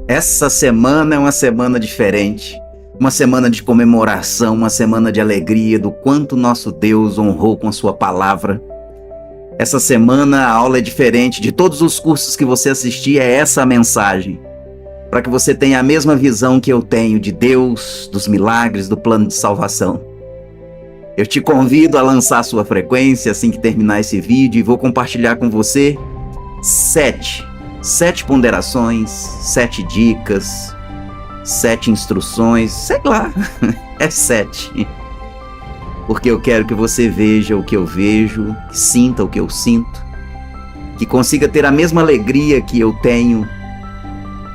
Essa semana é uma semana diferente, uma semana de comemoração, uma semana de alegria do quanto nosso Deus honrou com a sua palavra. Essa semana a aula é diferente de todos os cursos que você assistir, é essa a mensagem. Para que você tenha a mesma visão que eu tenho de Deus, dos milagres, do plano de salvação. Eu te convido a lançar a sua frequência assim que terminar esse vídeo e vou compartilhar com você sete ponderações, 7 dicas, 7 instruções, sei lá, é 7. Porque eu quero que você veja o que eu vejo, que sinta o que eu sinto, que consiga ter a mesma alegria que eu tenho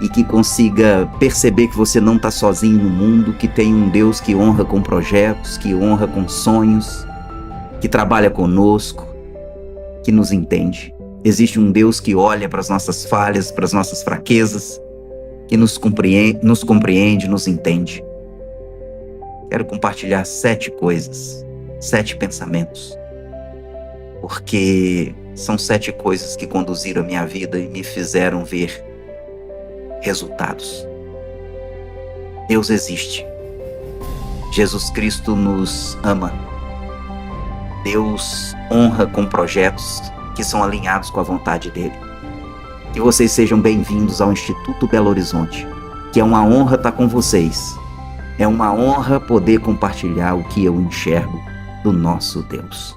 e que consiga perceber que você não está sozinho no mundo, que tem um Deus que honra com projetos, que honra com sonhos, que trabalha conosco, que nos entende. Existe um Deus que olha para as nossas falhas, para as nossas fraquezas, que nos compreende, nos entende. Quero compartilhar 7 coisas, 7 pensamentos, porque são 7 coisas que conduziram a minha vida e me fizeram ver resultados. Deus existe. Jesus Cristo nos ama. Deus honra com projetos que são alinhados com a vontade dele. Que vocês sejam bem-vindos ao Instituto Belo Horizonte, que é uma honra estar com vocês. É uma honra poder compartilhar o que eu enxergo do nosso Deus.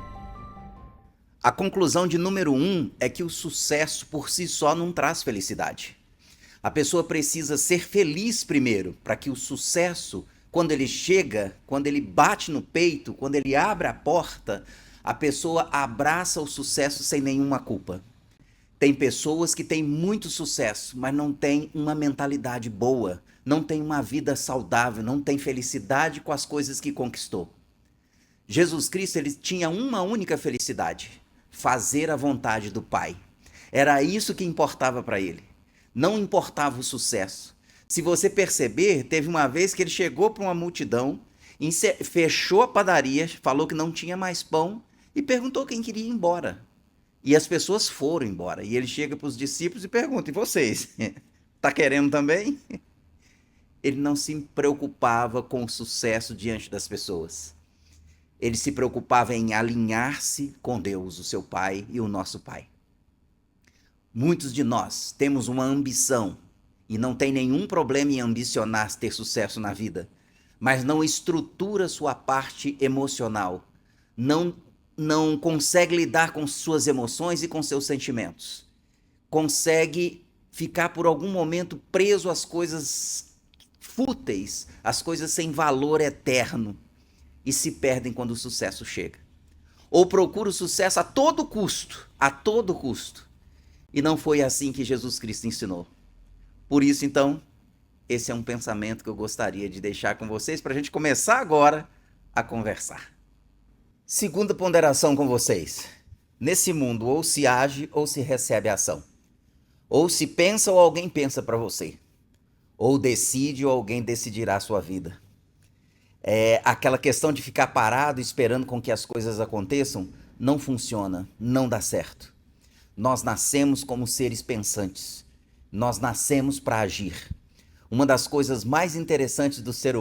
A conclusão de número 1 é que o sucesso por si só não traz felicidade. A pessoa precisa ser feliz primeiro, para que o sucesso, quando ele chega, quando ele bate no peito, quando ele abre a porta, a pessoa abraça o sucesso sem nenhuma culpa. Tem pessoas que têm muito sucesso, mas não têm uma mentalidade boa, não têm uma vida saudável, não têm felicidade com as coisas que conquistou. Jesus Cristo, ele tinha uma única felicidade: fazer a vontade do Pai. Era isso que importava para ele. Não importava o sucesso. Se você perceber, teve uma vez que ele chegou para uma multidão, fechou a padaria, falou que não tinha mais pão e perguntou quem queria ir embora. E as pessoas foram embora. E ele chega para os discípulos e pergunta: e vocês? Tá querendo também? Ele não se preocupava com o sucesso diante das pessoas. Ele se preocupava em alinhar-se com Deus, o seu Pai e o nosso Pai. Muitos de nós temos uma ambição e não tem nenhum problema em ambicionar ter sucesso na vida, mas não estrutura sua parte emocional, não consegue lidar com suas emoções e com seus sentimentos, consegue ficar por algum momento preso às coisas fúteis, às coisas sem valor eterno e se perdem quando o sucesso chega. Ou procura o sucesso a todo custo, E não foi assim que Jesus Cristo ensinou. Por isso, então, esse é um pensamento que eu gostaria de deixar com vocês para a gente começar agora a conversar. Segunda ponderação com vocês. Nesse mundo, ou se age ou se recebe ação. Ou se pensa ou alguém pensa para você. Ou decide ou alguém decidirá a sua vida. Aquela questão de ficar parado esperando com que as coisas aconteçam não funciona, não dá certo. Nós nascemos como seres pensantes. Nós nascemos para agir. Uma das coisas mais interessantes do ser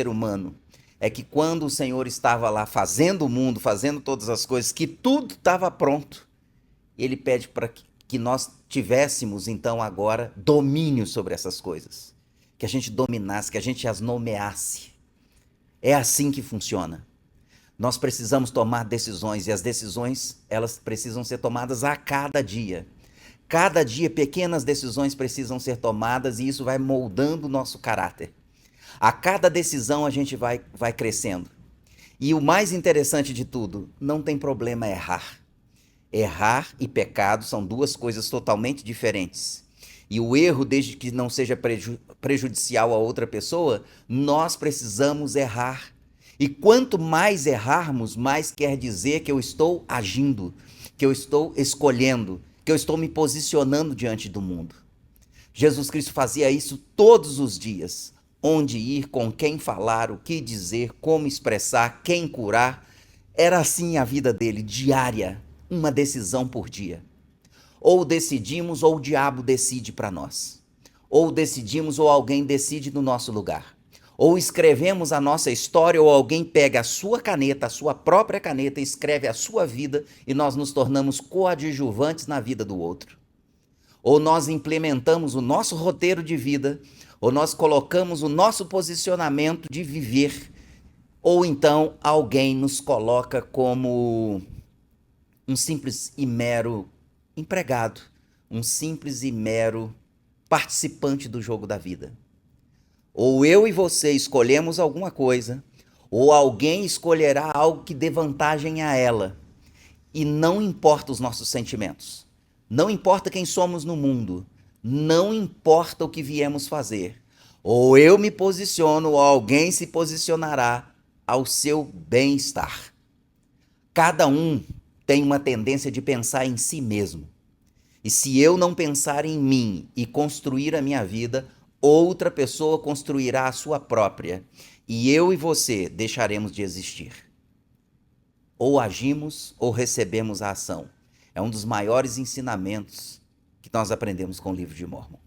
humano é que quando o Senhor estava lá fazendo o mundo, fazendo todas as coisas, que tudo estava pronto, ele pede para que nós tivéssemos então agora domínio sobre essas coisas. Que a gente dominasse, que a gente as nomeasse. É assim que funciona. Nós precisamos tomar decisões e as decisões, elas precisam ser tomadas a cada dia. Cada dia, pequenas decisões precisam ser tomadas e isso vai moldando o nosso caráter. A cada decisão a gente vai crescendo. E o mais interessante de tudo, não tem problema errar. Errar e pecado são 2 coisas totalmente diferentes. E o erro, desde que não seja prejudicial a outra pessoa, nós precisamos errar. E quanto mais errarmos, mais quer dizer que eu estou agindo, que eu estou escolhendo, que eu estou me posicionando diante do mundo. Jesus Cristo fazia isso todos os dias. Onde ir, com quem falar, o que dizer, como expressar, quem curar. Era assim a vida dele, diária, uma decisão por dia. Ou decidimos, ou o diabo decide para nós. Ou decidimos, ou alguém decide no nosso lugar. Ou escrevemos a nossa história, ou alguém pega a sua caneta, a sua própria caneta, e escreve a sua vida e nós nos tornamos coadjuvantes na vida do outro. Ou nós implementamos o nosso roteiro de vida, ou nós colocamos o nosso posicionamento de viver, ou então alguém nos coloca como um simples e mero empregado, um simples e mero participante do jogo da vida. Ou eu e você escolhemos alguma coisa, ou alguém escolherá algo que dê vantagem a ela. E não importa os nossos sentimentos, não importa quem somos no mundo, não importa o que viemos fazer. Ou eu me posiciono, ou alguém se posicionará ao seu bem-estar. Cada um tem uma tendência de pensar em si mesmo. E se eu não pensar em mim e construir a minha vida, outra pessoa construirá a sua própria. E eu e você deixaremos de existir. Ou agimos ou recebemos a ação. É um dos maiores ensinamentos que nós aprendemos com o livro de Mórmon.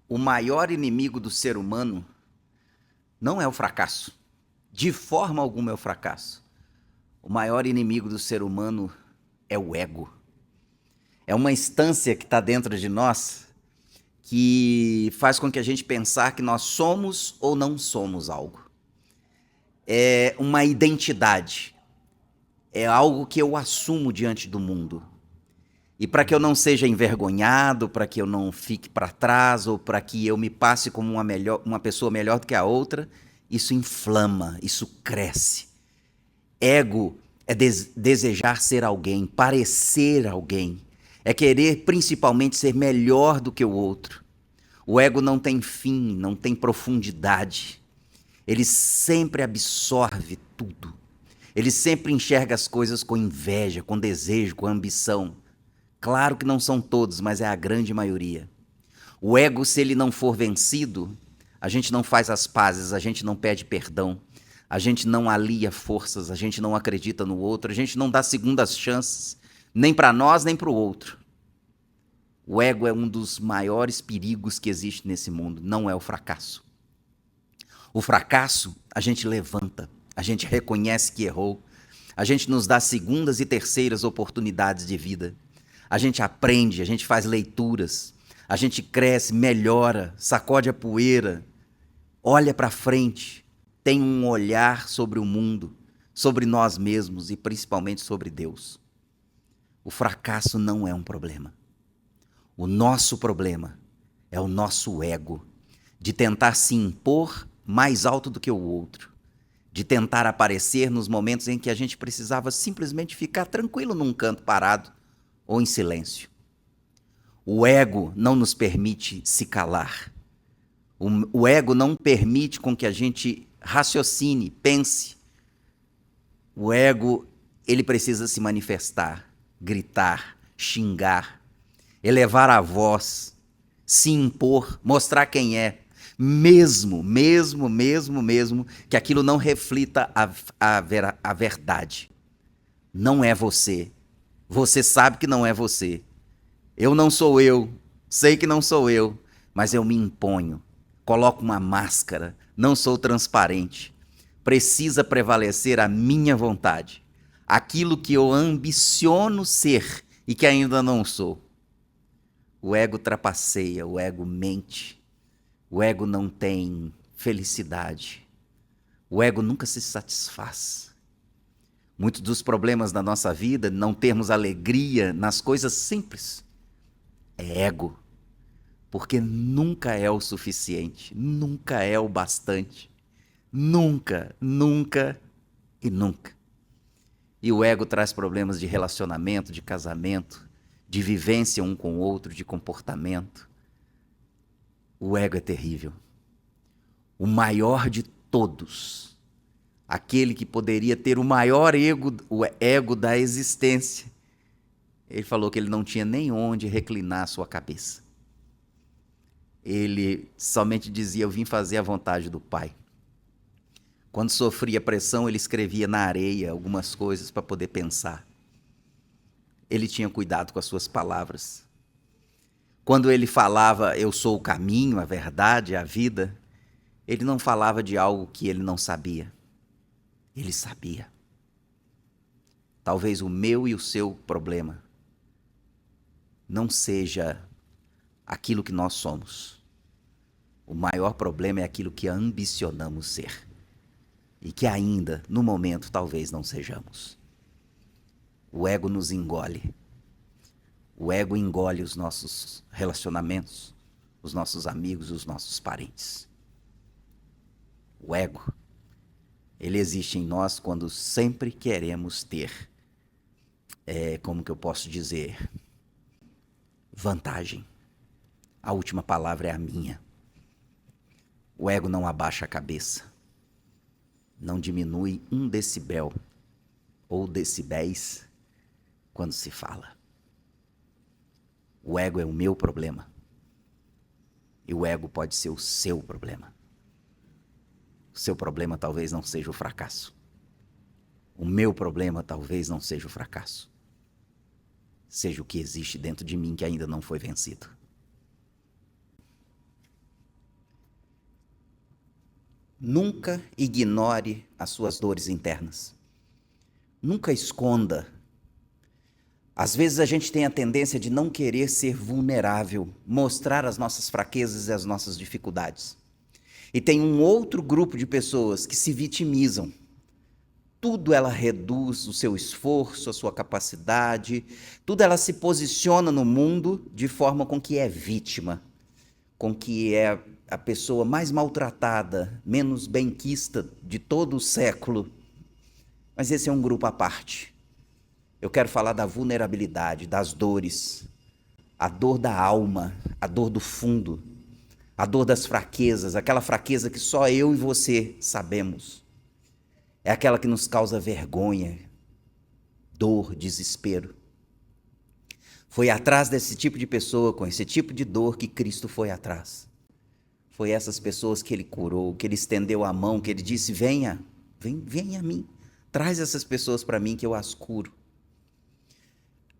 O maior inimigo do ser humano não é o fracasso. De forma alguma é o fracasso. O maior inimigo do ser humano é o ego. É uma instância que está dentro de nós que faz com que a gente pensar que nós somos ou não somos algo. É uma identidade. É algo que eu assumo diante do mundo. E para que eu não seja envergonhado, para que eu não fique para trás, ou para que eu me passe como uma pessoa melhor do que a outra, isso inflama, isso cresce. Ego é desejar ser alguém, parecer alguém. É querer principalmente ser melhor do que o outro. O ego não tem fim, não tem profundidade. Ele sempre absorve tudo. Ele sempre enxerga as coisas com inveja, com desejo, com ambição. Claro que não são todos, mas é a grande maioria. O ego, se ele não for vencido, a gente não faz as pazes, a gente não pede perdão, a gente não alia forças, a gente não acredita no outro, a gente não dá segundas chances, nem para nós, nem para o outro. O ego é um dos maiores perigos que existe nesse mundo, não é o fracasso. O fracasso, a gente levanta, a gente reconhece que errou, a gente nos dá segundas e terceiras oportunidades de vida. A gente aprende, a gente faz leituras, a gente cresce, melhora, sacode a poeira, olha para frente, tem um olhar sobre o mundo, sobre nós mesmos e principalmente sobre Deus. O fracasso não é um problema. O nosso problema é o nosso ego, de tentar se impor mais alto do que o outro, de tentar aparecer nos momentos em que a gente precisava simplesmente ficar tranquilo num canto parado, ou em silêncio. O ego não nos permite se calar. O ego não permite com que a gente raciocine, pense. O ego, ele precisa se manifestar, gritar, xingar, elevar a voz, se impor, mostrar quem é, mesmo que aquilo não reflita a verdade. Não é você. Você sabe que não é você. Eu não sou eu. Sei que não sou eu. Mas eu me imponho. Coloco uma máscara. Não sou transparente. Precisa prevalecer a minha vontade. Aquilo que eu ambiciono ser e que ainda não sou. O ego trapaceia, o ego mente. O ego não tem felicidade. O ego nunca se satisfaz. Muitos dos problemas da nossa vida, não termos alegria nas coisas simples, é ego. Porque nunca é o suficiente, nunca é o bastante. Nunca, nunca e nunca. E o ego traz problemas de relacionamento, de casamento, de vivência um com o outro, de comportamento. O ego é terrível. O maior de todos. Aquele que poderia ter o maior ego, o ego da existência. Ele falou que ele não tinha nem onde reclinar a sua cabeça. Ele somente dizia: eu vim fazer a vontade do Pai. Quando sofria pressão, ele escrevia na areia algumas coisas para poder pensar. Ele tinha cuidado com as suas palavras. Quando ele falava, eu sou o caminho, a verdade, a vida, ele não falava de algo que ele não sabia. Ele sabia. Talvez o meu e o seu problema não seja aquilo que nós somos. O maior problema é aquilo que ambicionamos ser. E que ainda, no momento, talvez não sejamos. O ego nos engole. O ego engole os nossos relacionamentos, os nossos amigos, os nossos parentes. O ego, ele existe em nós quando sempre queremos ter, como que eu posso dizer, vantagem. A última palavra é a minha. O ego não abaixa a cabeça, não diminui 1 decibel ou decibéis quando se fala. O ego é o meu problema. E o ego pode ser o seu problema. O seu problema talvez não seja o fracasso. O meu problema talvez não seja o fracasso. Seja o que existe dentro de mim que ainda não foi vencido. Nunca ignore as suas dores internas. Nunca esconda. Às vezes a gente tem a tendência de não querer ser vulnerável, mostrar as nossas fraquezas e as nossas dificuldades. E tem um outro grupo de pessoas que se vitimizam. Tudo ela reduz o seu esforço, a sua capacidade, tudo ela se posiciona no mundo de forma com que é vítima, com que é a pessoa mais maltratada, menos benquista de todo o século. Mas esse é um grupo à parte. Eu quero falar da vulnerabilidade, das dores, a dor da alma, a dor do fundo, a dor das fraquezas, aquela fraqueza que só eu e você sabemos. É aquela que nos causa vergonha, dor, desespero. Foi atrás desse tipo de pessoa, com esse tipo de dor, que Cristo foi atrás. Foi essas pessoas que Ele curou, que Ele estendeu a mão, que Ele disse: venha a mim, traz essas pessoas para mim que eu as curo.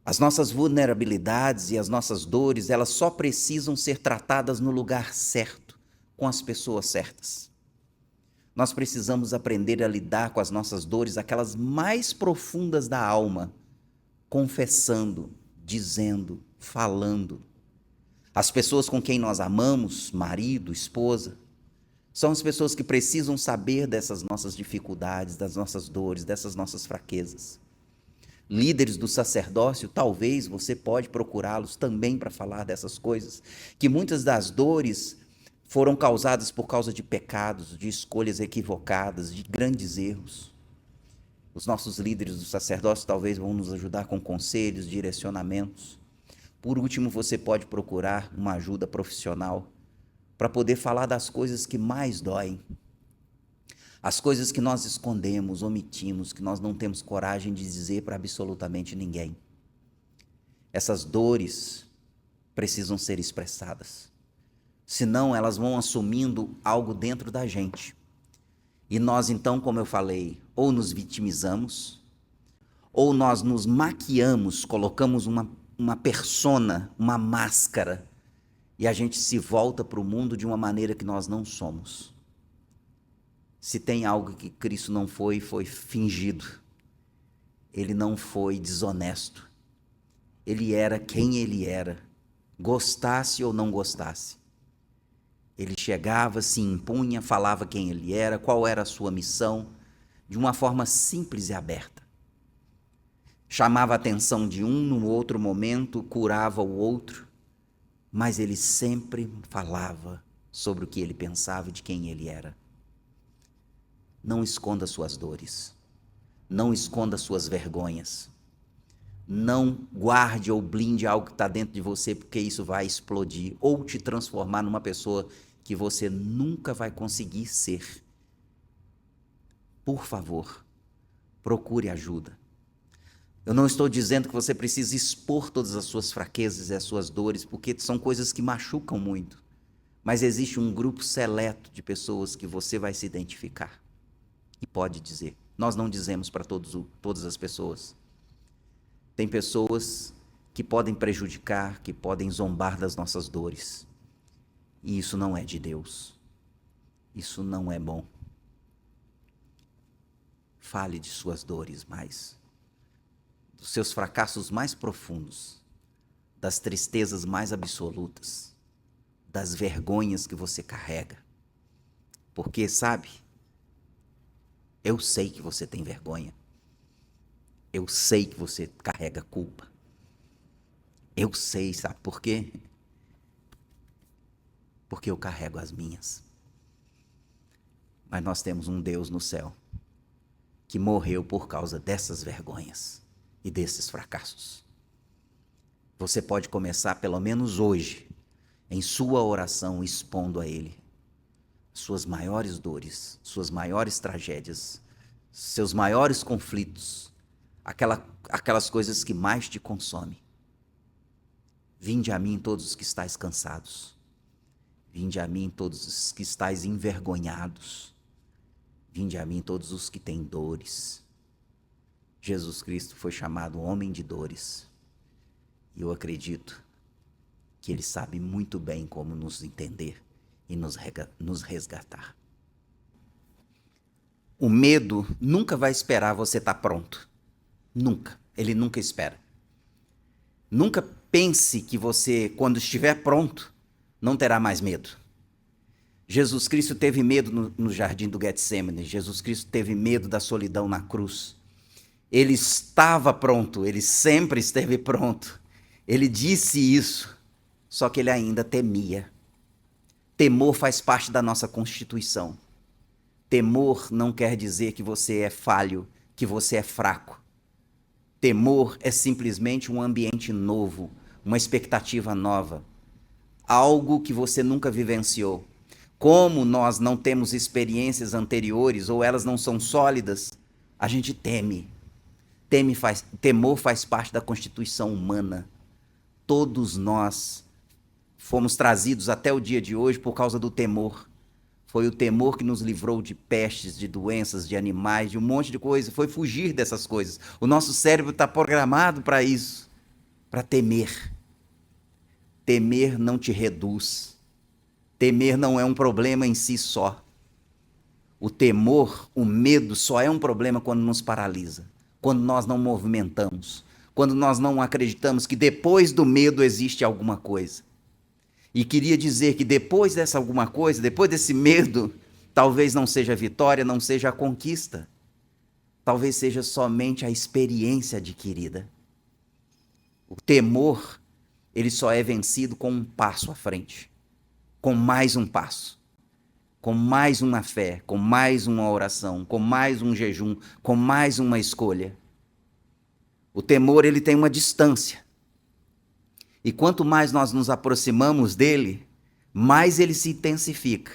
As nossas vulnerabilidades e as nossas dores, elas só precisam ser tratadas no lugar certo, com as pessoas certas. Nós precisamos aprender a lidar com as nossas dores, aquelas mais profundas da alma, confessando, dizendo, falando. As pessoas com quem nós amamos, marido, esposa, são as pessoas que precisam saber dessas nossas dificuldades, das nossas dores, dessas nossas fraquezas. Líderes do sacerdócio, talvez você pode procurá-los também para falar dessas coisas, que muitas das dores foram causadas por causa de pecados, de escolhas equivocadas, de grandes erros. Os nossos líderes do sacerdócio talvez vão nos ajudar com conselhos, direcionamentos. Por último, você pode procurar uma ajuda profissional para poder falar das coisas que mais doem. As coisas que nós escondemos, omitimos, que nós não temos coragem de dizer para absolutamente ninguém. Essas dores precisam ser expressadas. Senão elas vão assumindo algo dentro da gente. E nós então, como eu falei, ou nos vitimizamos, ou nós nos maquiamos, colocamos uma persona, uma máscara, e a gente se volta para o mundo de uma maneira que nós não somos. Se tem algo que Cristo não foi, foi fingido. Ele não foi desonesto. Ele era quem ele era, gostasse ou não gostasse. Ele chegava, se impunha, falava quem ele era, qual era a sua missão, de uma forma simples e aberta. Chamava a atenção de um no outro momento, curava o outro, mas ele sempre falava sobre o que ele pensava e de quem ele era. Não esconda suas dores, não esconda suas vergonhas, não guarde ou blinde algo que está dentro de você, porque isso vai explodir ou te transformar numa pessoa que você nunca vai conseguir ser. Por favor, procure ajuda. Eu não estou dizendo que você precisa expor todas as suas fraquezas e as suas dores, porque são coisas que machucam muito. Mas existe um grupo seleto de pessoas que você vai se identificar e pode dizer. Nós não dizemos para todas as pessoas. Tem pessoas que podem prejudicar, que podem zombar das nossas dores. E isso não é de Deus. Isso não é bom. Fale de suas dores mais, dos seus fracassos mais profundos, das tristezas mais absolutas, das vergonhas que você carrega. Porque, sabe, eu sei que você tem vergonha. Eu sei que você carrega culpa. Eu sei, sabe por quê? Porque eu carrego as minhas. Mas nós temos um Deus no céu que morreu por causa dessas vergonhas e desses fracassos. Você pode começar, pelo menos hoje, em sua oração, expondo a Ele suas maiores dores, suas maiores tragédias, seus maiores conflitos, aquelas coisas que mais te consomem. Vinde a mim todos os que estáis cansados. Vinde a mim todos os que estáis envergonhados. Vinde a mim todos os que têm dores. Jesus Cristo foi chamado homem de dores. E eu acredito que Ele sabe muito bem como nos entender e nos resgatar. O medo nunca vai esperar você estar pronto. Nunca. Ele nunca espera. Nunca pense que você, quando estiver pronto, não terá mais medo. Jesus Cristo teve medo no jardim do Getsêmani. Jesus Cristo teve medo da solidão na cruz. Ele estava pronto, ele sempre esteve pronto. Ele disse isso, só que ele ainda temia. Temor faz parte da nossa constituição. Temor não quer dizer que você é falho, que você é fraco. Temor é simplesmente um ambiente novo, uma expectativa nova, algo que você nunca vivenciou. Como nós não temos experiências anteriores ou elas não são sólidas, a gente teme. Temor faz parte da constituição humana. Todos nós fomos trazidos até o dia de hoje por causa do temor. Foi o temor que nos livrou de pestes, de doenças, de animais, de um monte de coisa. Foi fugir dessas coisas. O nosso cérebro está programado para isso, para temer. Temer não te reduz. Temer não é um problema em si só. O temor, o medo só é um problema quando nos paralisa, quando nós não movimentamos, quando nós não acreditamos que depois do medo existe alguma coisa. E queria dizer que depois dessa alguma coisa, depois desse medo, talvez não seja a vitória, não seja a conquista. Talvez seja somente a experiência adquirida. O temor, ele só é vencido com um passo à frente. Com mais um passo. Com mais uma fé, com mais uma oração, com mais um jejum, com mais uma escolha. O temor, ele tem uma distância. E quanto mais nós nos aproximamos dele, mais ele se intensifica.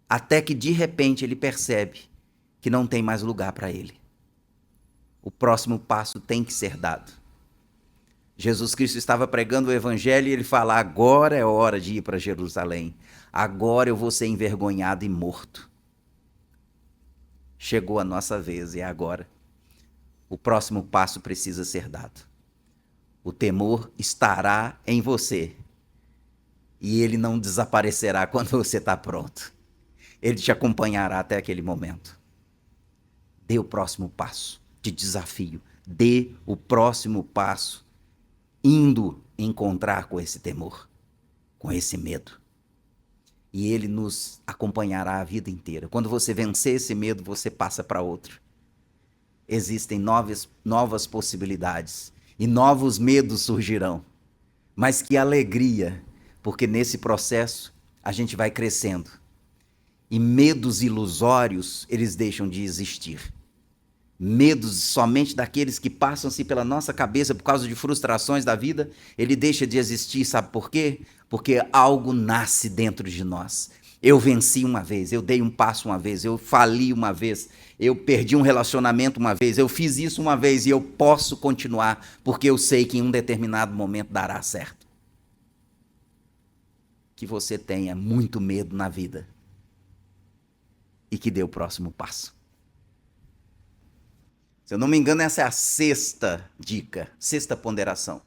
Até que de repente ele percebe que não tem mais lugar para ele. O próximo passo tem que ser dado. Jesus Cristo estava pregando o evangelho e ele fala: agora é hora de ir para Jerusalém. Agora eu vou ser envergonhado e morto. Chegou a nossa vez e é agora. O próximo passo precisa ser dado. O temor estará em você e ele não desaparecerá quando você está pronto. Ele te acompanhará até aquele momento. Dê o próximo passo de desafio. Dê o próximo passo indo encontrar com esse temor, com esse medo. E ele nos acompanhará a vida inteira. Quando você vencer esse medo, você passa para outro. Existem novas possibilidades. E novos medos surgirão. Mas que alegria, porque nesse processo a gente vai crescendo. E medos ilusórios, eles deixam de existir. Medos somente daqueles que passam-se pela nossa cabeça por causa de frustrações da vida, ele deixa de existir, sabe por quê? Porque algo nasce dentro de nós. Eu venci uma vez, eu dei um passo uma vez, eu fali uma vez, eu perdi um relacionamento uma vez, eu fiz isso uma vez e eu posso continuar, porque eu sei que em um determinado momento dará certo. que você tenha muito medo na vida e que dê o próximo passo. Se eu não me engano, essa é a sexta dica, sexta ponderação.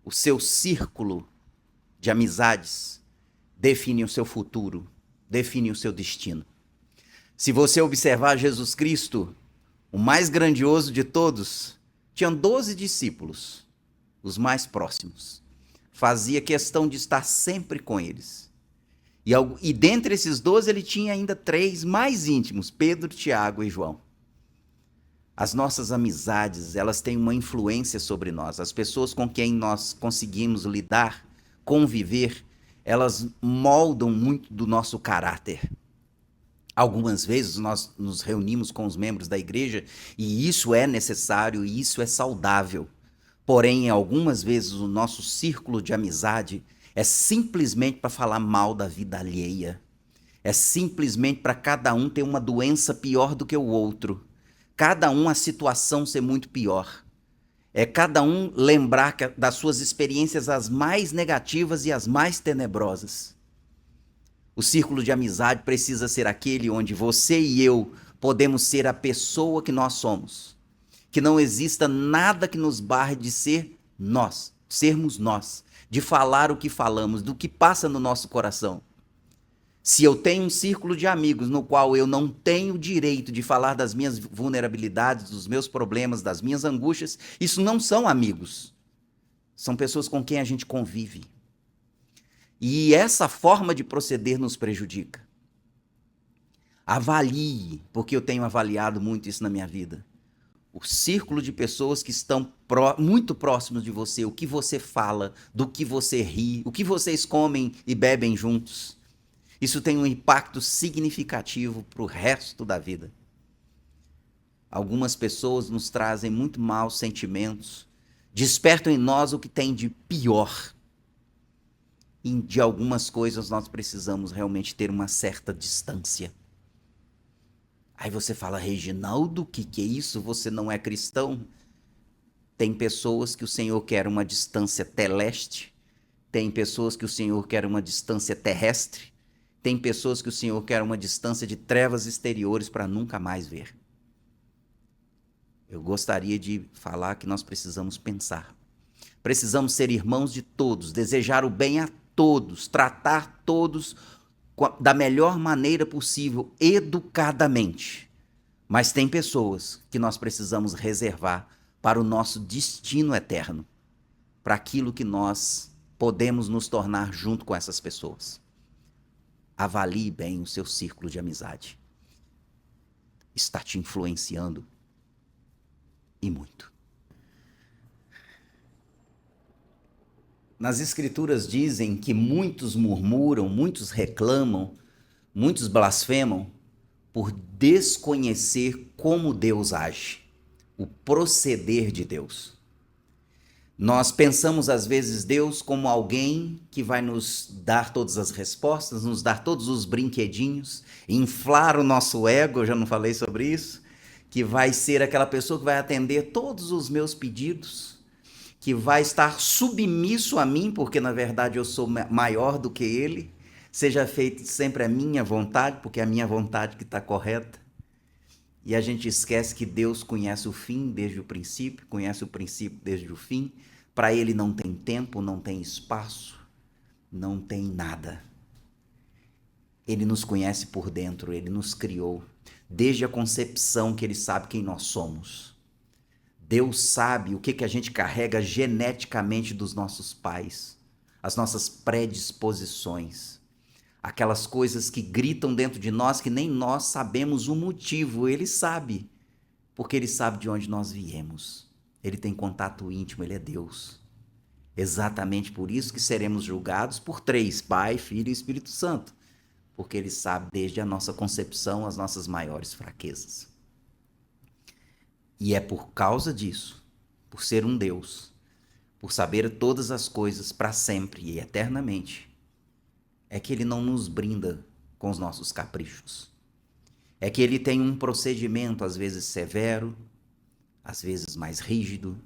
O seu círculo de amizades define o seu futuro, define o seu destino. Se você observar Jesus Cristo, o mais grandioso de todos, tinha 12 discípulos, os mais próximos. Fazia questão de estar sempre com eles. E dentre esses 12, ele tinha ainda 3 mais íntimos, Pedro, Tiago e João. As nossas amizades, elas têm uma influência sobre nós. As pessoas com quem nós conseguimos lidar, conviver, elas moldam muito do nosso caráter. Algumas vezes nós nos reunimos com os membros da igreja e isso é necessário e isso é saudável. Porém, algumas vezes o nosso círculo de amizade é simplesmente para falar mal da vida alheia. É simplesmente para cada um ter uma doença pior do que o outro. Cada um a situação ser muito pior. É cada um lembrar das suas experiências as mais negativas e as mais tenebrosas. O círculo de amizade precisa ser aquele onde você e eu podemos ser a pessoa que nós somos. Que não exista nada que nos barre de ser nós, sermos nós, de falar o que falamos, do que passa no nosso coração. Se eu tenho um círculo de amigos no qual eu não tenho direito de falar das minhas vulnerabilidades, dos meus problemas, das minhas angústias, isso não são amigos. São pessoas com quem a gente convive. E essa forma de proceder nos prejudica. Avalie, porque eu tenho avaliado muito isso na minha vida. O círculo de pessoas que estão muito próximos de você, o que você fala, do que você ri, o que vocês comem e bebem juntos. Isso tem um impacto significativo para o resto da vida. Algumas pessoas nos trazem muito maus sentimentos, despertam em nós o que tem de pior. E de algumas coisas nós precisamos realmente ter uma certa distância. Aí você fala, Reginaldo, o que é isso? Você não é cristão? Tem pessoas que o Senhor quer uma distância teleste, tem pessoas que o Senhor quer uma distância terrestre, tem pessoas que o Senhor quer uma distância de trevas exteriores para nunca mais ver. Eu gostaria de falar que nós precisamos pensar. Precisamos ser irmãos de todos, desejar o bem a todos, tratar todos da melhor maneira possível, educadamente. Mas tem pessoas que nós precisamos reservar para o nosso destino eterno, para aquilo que nós podemos nos tornar junto com essas pessoas. Avalie bem o seu círculo de amizade. Está te influenciando e muito. Nas Escrituras dizem que muitos murmuram, muitos reclamam, muitos blasfemam por desconhecer como Deus age, o proceder de Deus. Nós pensamos às vezes Deus como alguém que vai nos dar todas as respostas, nos dar todos os brinquedinhos, inflar o nosso ego, eu já não falei sobre isso, que vai ser aquela pessoa que vai atender todos os meus pedidos, que vai estar submisso a mim, porque na verdade eu sou maior do que ele, seja feita sempre a minha vontade, porque é a minha vontade que está correta. E a gente esquece que Deus conhece o fim desde o princípio, conhece o princípio desde o fim. Para ele não tem tempo, não tem espaço, não tem nada. Ele nos conhece por dentro, ele nos criou. Desde a concepção que ele sabe quem nós somos. Deus sabe o que a gente carrega geneticamente dos nossos pais, as nossas predisposições, aquelas coisas que gritam dentro de nós que nem nós sabemos o motivo. Ele sabe, porque ele sabe de onde nós viemos. Ele tem contato íntimo, ele é Deus. Exatamente por isso que seremos julgados por 3, Pai, Filho e Espírito Santo, porque ele sabe desde a nossa concepção as nossas maiores fraquezas. E é por causa disso, por ser um Deus, por saber todas as coisas para sempre e eternamente, é que ele não nos brinda com os nossos caprichos. É que ele tem um procedimento às vezes severo, às vezes mais rígido,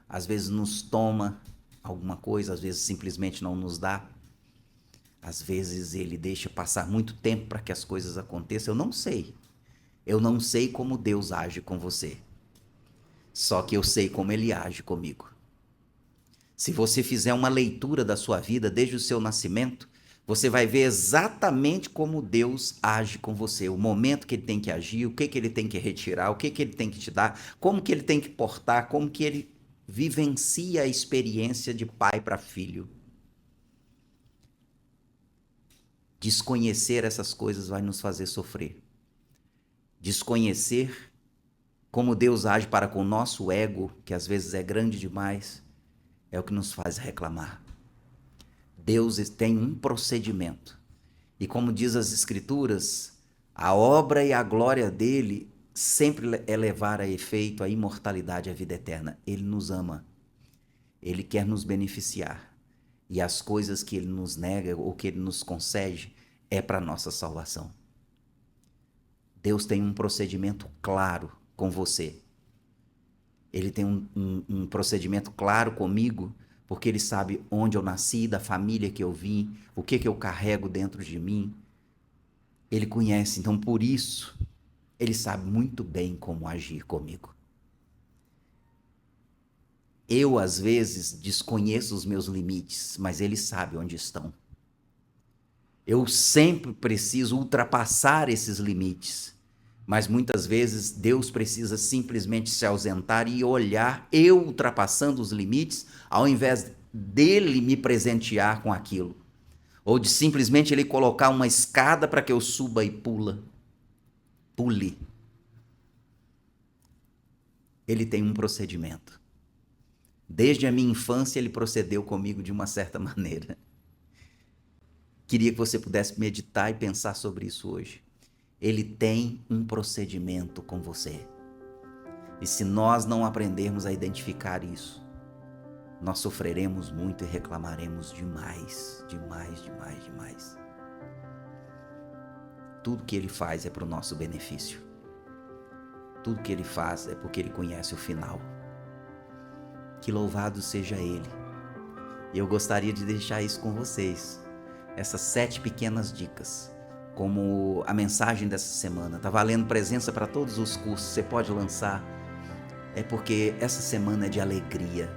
às vezes nos toma alguma coisa, às vezes simplesmente não nos dá. Às vezes ele deixa passar muito tempo para que as coisas aconteçam. Eu não sei. Eu não sei como Deus age com você. Só que eu sei como ele age comigo. Se você fizer uma leitura da sua vida desde o seu nascimento, você vai ver exatamente como Deus age com você, o momento que ele tem que agir, o que ele tem que retirar, o que ele tem que te dar, como que ele tem que portar, como que ele vivencia a experiência de pai para filho. Desconhecer essas coisas vai nos fazer sofrer. Desconhecer como Deus age para com o nosso ego, que às vezes é grande demais, é o que nos faz reclamar. Deus tem um procedimento. E como diz as Escrituras, a obra e a glória dele sempre é levar a efeito a imortalidade, a vida eterna. Ele nos ama. Ele quer nos beneficiar. E as coisas que ele nos nega ou que ele nos concede é para nossa salvação. Deus tem um procedimento claro com você. Ele tem um procedimento claro comigo, porque ele sabe onde eu nasci, da família que eu vim, o que eu carrego dentro de mim. Ele conhece, então por isso, ele sabe muito bem como agir comigo. Eu, às vezes, desconheço os meus limites, mas ele sabe onde estão. Eu sempre preciso ultrapassar esses limites, mas muitas vezes Deus precisa simplesmente se ausentar e olhar eu ultrapassando os limites, ao invés dele me presentear com aquilo. Ou de simplesmente ele colocar uma escada para que eu suba e pule. Ele tem um procedimento. Desde a minha infância ele procedeu comigo de uma certa maneira. Queria que você pudesse meditar e pensar sobre isso hoje. Ele tem um procedimento com você. E se nós não aprendermos a identificar isso, nós sofreremos muito e reclamaremos demais, demais, demais, demais. Tudo que ele faz é para o nosso benefício. Tudo que ele faz é porque ele conhece o final. Que louvado seja ele. E eu gostaria de deixar isso com vocês. Essas 7 pequenas dicas. Como a mensagem dessa semana. Tá valendo presença para todos os cursos. Você pode lançar. É porque essa semana é de alegria.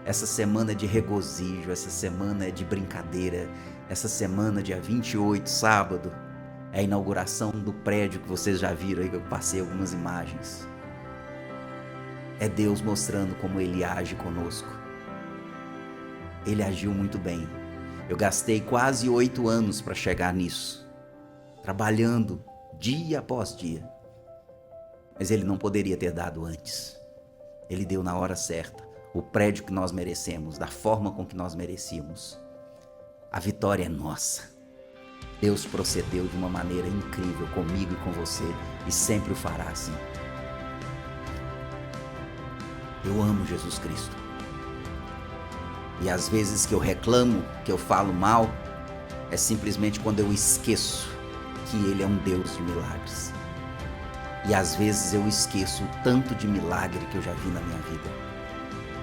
Essa semana é de regozijo. Essa semana é de brincadeira. Essa semana, dia 28, sábado, é a inauguração do prédio que vocês já viram aí, que eu passei algumas imagens. É Deus mostrando como ele age conosco. Ele agiu muito bem. Eu gastei quase 8 anos para chegar nisso. Trabalhando dia após dia. Mas ele não poderia ter dado antes. Ele deu na hora certa. O prédio que nós merecemos, da forma com que nós merecíamos. A vitória é nossa. Deus procedeu de uma maneira incrível comigo e com você. E sempre o fará assim. Eu amo Jesus Cristo. E às vezes que eu reclamo, que eu falo mal, é simplesmente quando eu esqueço que Ele é um Deus de milagres. E às vezes eu esqueço o tanto de milagre que eu já vi na minha vida.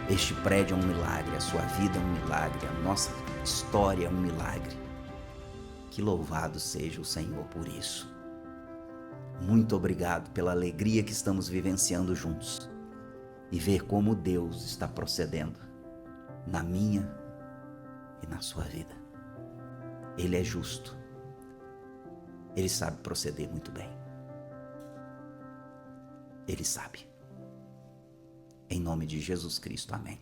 Este prédio é um milagre, a sua vida é um milagre, a nossa história é um milagre. Que louvado seja o Senhor por isso. Muito obrigado pela alegria que estamos vivenciando juntos. E ver como Deus está procedendo na minha e na sua vida. Ele é justo. Ele sabe proceder muito bem. Ele sabe. Em nome de Jesus Cristo, amém.